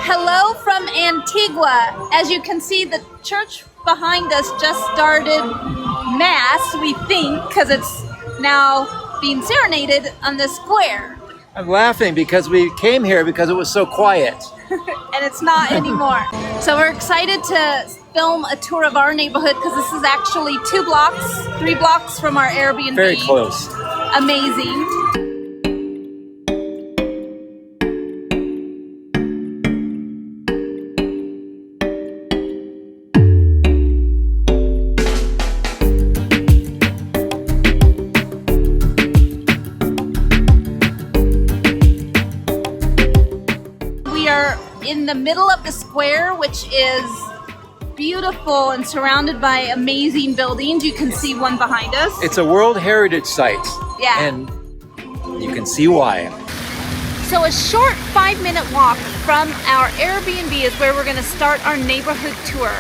Hello from Antigua. As you can see, the church behind us just started Mass, we think, because it's now being serenaded on the square. I'm laughing because we came here because it was so quiet. And it's not anymore. So we're excited to film a tour of our neighborhood because this is actually 3 blocks from our Airbnb. Very close. Amazing. We are in the middle of the square, which is beautiful and surrounded by amazing buildings. You can see one behind us. It's a World Heritage Site. Yeah. And you can see why. So a short 5-minute walk from our Airbnb is where we're going to start our neighborhood tour.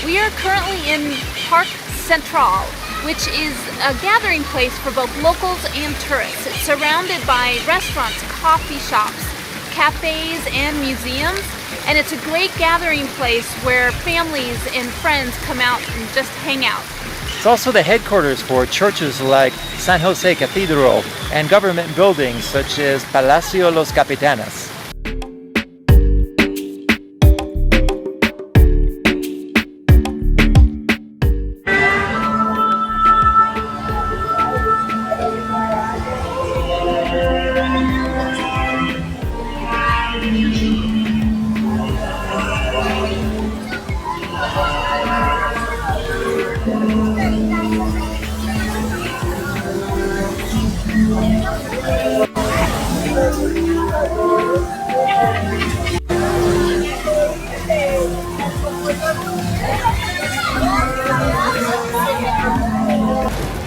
We are currently in Parque Central, which is a gathering place for both locals and tourists. It's surrounded by restaurants, coffee shops, cafes, and museums. And it's a great gathering place where families and friends come out and just hang out. It's also the headquarters for churches like San Jose Cathedral and government buildings such as Palacio Los Capitanes.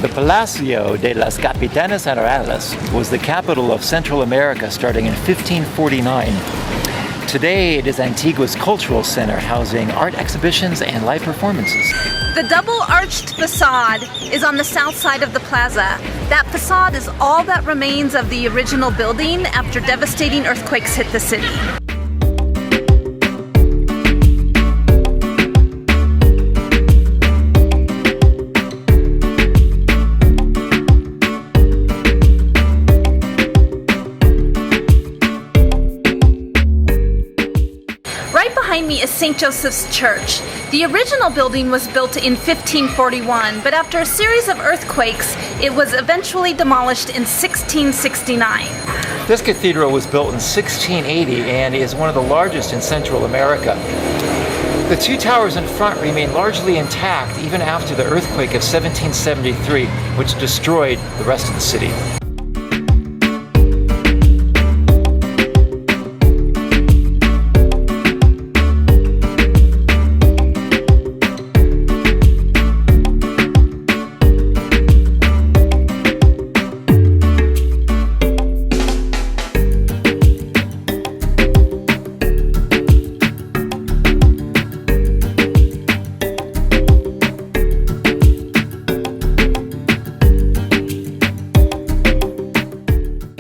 The Palacio de las Capitanes Generales was the capital of Central America starting in 1549. Today it is Antigua's cultural center, housing art exhibitions and live performances. The double-arched facade is on the south side of the plaza. That facade is all that remains of the original building after devastating earthquakes hit the city. Behind me is St. Joseph's Church. The original building was built in 1541, but after a series of earthquakes, it was eventually demolished in 1669. This cathedral was built in 1680 and is one of the largest in Central America. The 2 towers in front remain largely intact even after the earthquake of 1773, which destroyed the rest of the city.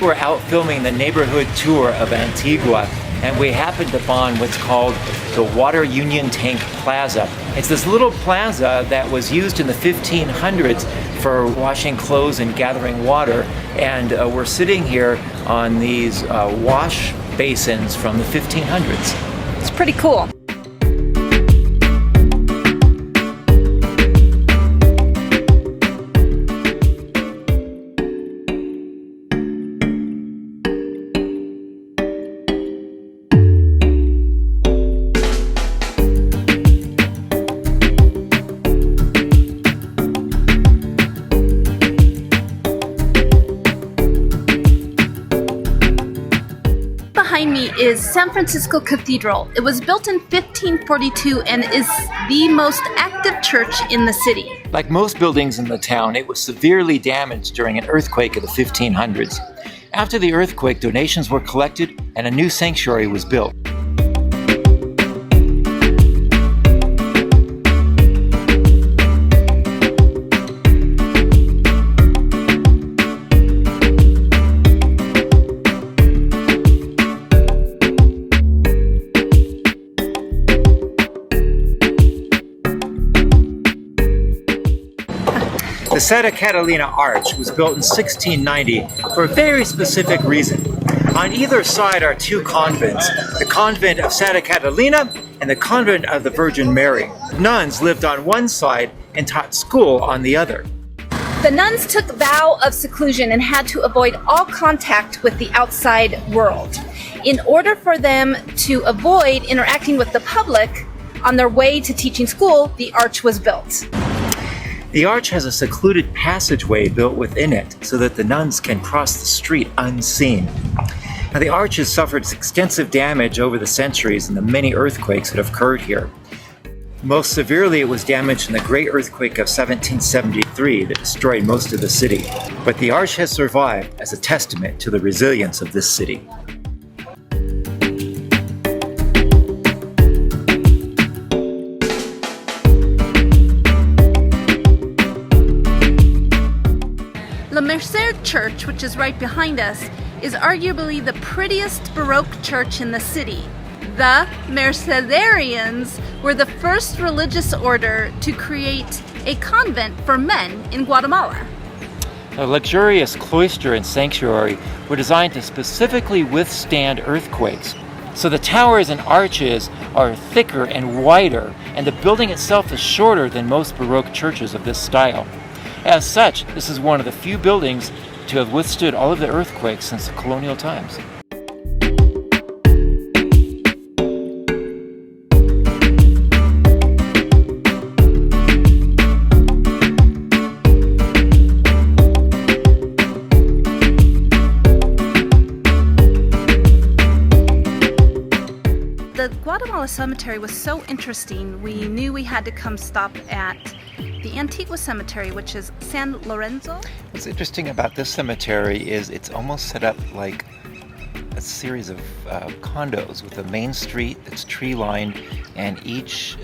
We're out filming the neighborhood tour of Antigua, and we happened upon what's called the Water Union Tank Plaza. It's this little plaza that was used in the 1500s for washing clothes and gathering water, and we're sitting here on these wash basins from the 1500s. It's pretty cool. Behind me is San Francisco Cathedral. It was built in 1542 and is the most active church in the city. Like most buildings in the town, it was severely damaged during an earthquake of the 1500s. After the earthquake, donations were collected and a new sanctuary was built. Santa Catalina Arch was built in 1690 for a very specific reason. On either side are two convents, the convent of Santa Catalina and the convent of the Virgin Mary. Nuns lived on one side and taught school on the other. The nuns took vow of seclusion and had to avoid all contact with the outside world. In order for them to avoid interacting with the public on their way to teaching school, the arch was built. The arch has a secluded passageway built within it so that the nuns can cross the street unseen. Now, the arch has suffered extensive damage over the centuries in the many earthquakes that have occurred here. Most severely, it was damaged in the Great Earthquake of 1773 that destroyed most of the city. But the arch has survived as a testament to the resilience of this city. The Mercer Church, which is right behind us, is arguably the prettiest Baroque church in the city. The Mercedarians were the first religious order to create a convent for men in Guatemala. The luxurious cloister and sanctuary were designed to specifically withstand earthquakes. So the towers and arches are thicker and wider, and the building itself is shorter than most Baroque churches of this style. As such, this is one of the few buildings to have withstood all of the earthquakes since the colonial times. The Guatemala Cemetery was so interesting, we knew we had to come stop at the Antigua Cemetery, which is San Lorenzo. What's interesting about this cemetery is it's almost set up like a series of condos with a main street that's tree-lined, and each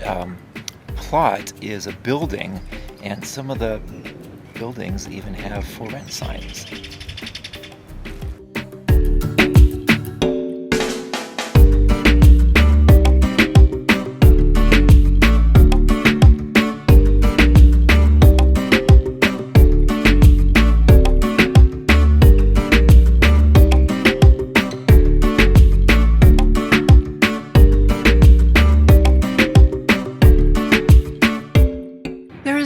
plot is a building, and some of the buildings even have for rent signs.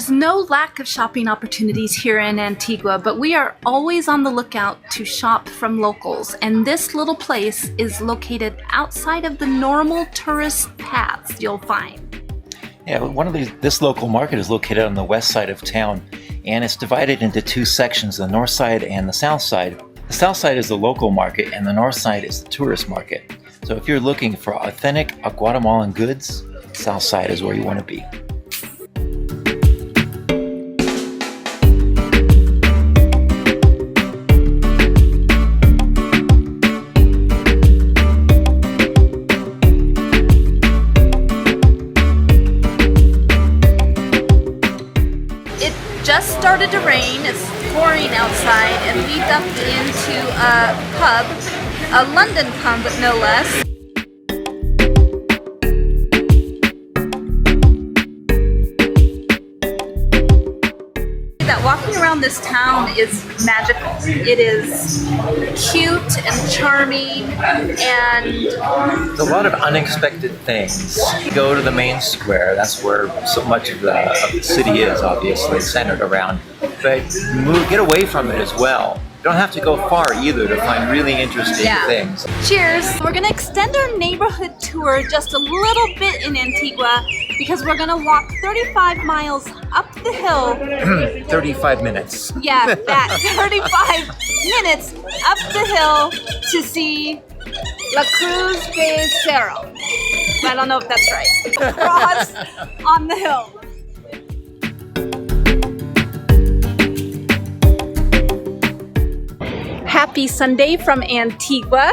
No lack of shopping opportunities here in Antigua, but we are always on the lookout to shop from locals, and this little place is located outside of the normal tourist paths you'll find. Yeah, this local market is located on the west side of town, and it's divided into two sections, the north side and the south side. The south side is the local market, and the north side is the tourist market. So if you're looking for authentic Guatemalan goods, the south side is where you want to be. Just started to rain, it's pouring outside, and we dumped into a pub, a London pub no less. That walking around this town is magical. It is cute and charming, and there's a lot of unexpected things. You go to the main square, that's where so much of the city is, obviously, centered around. But get away from it as well. You don't have to go far either to find really interesting things. Cheers! We're gonna extend our neighborhood tour just a little bit in Antigua because we're gonna walk 35 miles up the hill. 35 minutes. Yeah, that 35 minutes up the hill to see La Cruz de Cerro. I don't know if that's right. Cross on the hill. Happy Sunday from Antigua.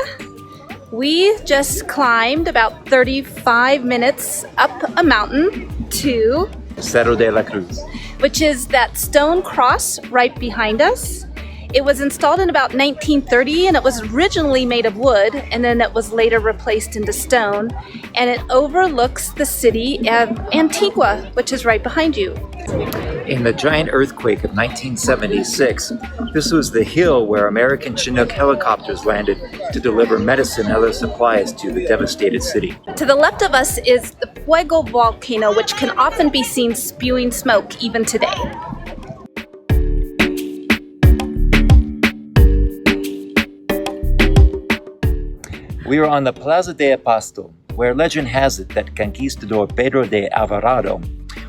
We just climbed about 35 minutes up a mountain to Cerro de la Cruz, which is that stone cross right behind us. It was installed in about 1930 and it was originally made of wood and then it was later replaced into stone, and it overlooks the city of Antigua, which is right behind you. In the giant earthquake of 1976, this was the hill where American Chinook helicopters landed to deliver medicine and other supplies to the devastated city. To the left of us is the Fuego volcano, which can often be seen spewing smoke even today. We are on the Plaza de Apostille, where legend has it that Conquistador Pedro de Alvarado,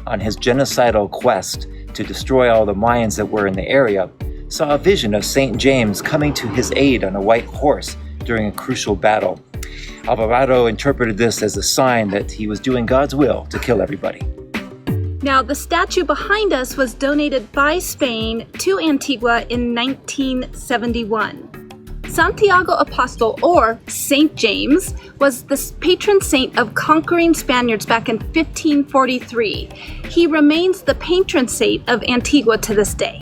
on his genocidal quest to destroy all the Mayans that were in the area, saw a vision of St. James coming to his aid on a white horse during a crucial battle. Alvarado interpreted this as a sign that he was doing God's will to kill everybody. Now, the statue behind us was donated by Spain to Antigua in 1971. Santiago Apostille, or Saint James, was the patron saint of conquering Spaniards back in 1543. He remains the patron saint of Antigua to this day.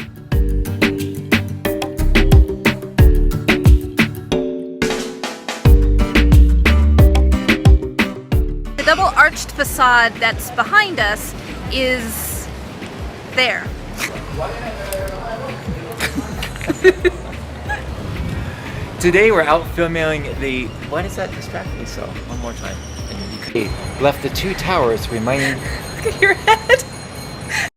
The double-arched facade that's behind us is there. Today we're out filming the... Why does that distract me so? One more time. And you could left the two towers reminding... Look at your head.